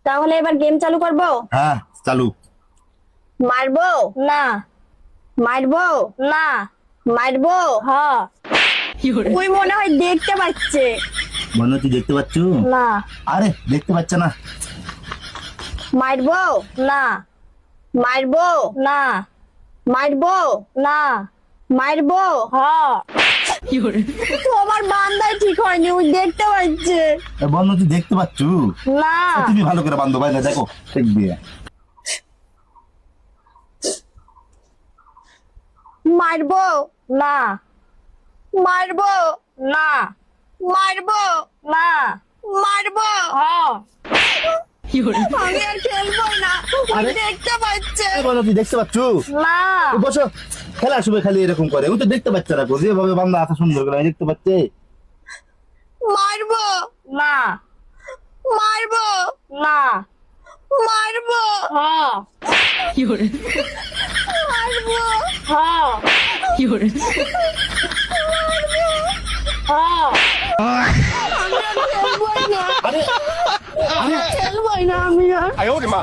তাহলে এবার গেম চালু করব। হ্যাঁ চালু। মারবো না, মারবো না, মারবো হ্যাঁ। ওই মনে হয় দেখতে পাচ্ছে বন্ধু তুই দেখতে পাচ্ছ? না। আরে দেখতে পাচ্ছে না। মারবো না, মারবো না, মারবো না, মারবো হ্যাঁ। তোমার বান্দাই ঠিক হয়নি, ওই দেখতে পাচ্ছে বন্ধু তুই দেখতে পাচ্ছ? না। তুমি ভালো করে বান্ধব ভাই না, দেখো ঠিক দিয়ে। মারবো না, মারবো না, মারবো না, মারবো হ্যাঁ। আমি আর খেলবো না, ওই আরে? দেখতে পাচ্ছে বন্ধু তুই দেখতে পাচ্ছ? না। বসো, খেলার সময় খালি এরকম করে, ও তো দেখতে পাচ্ছে না, যেভাবে বান্দা এত সুন্দর করে দেখতে পাচ্ছে। মারবো না, মারবো না, মারবো হ্যাঁ। মারবো হ্যাঁ। হ্যাঁ। আমি আর খেলবোই না, আরে আরে খেলবোই না আমি আর। 哎呦我的妈！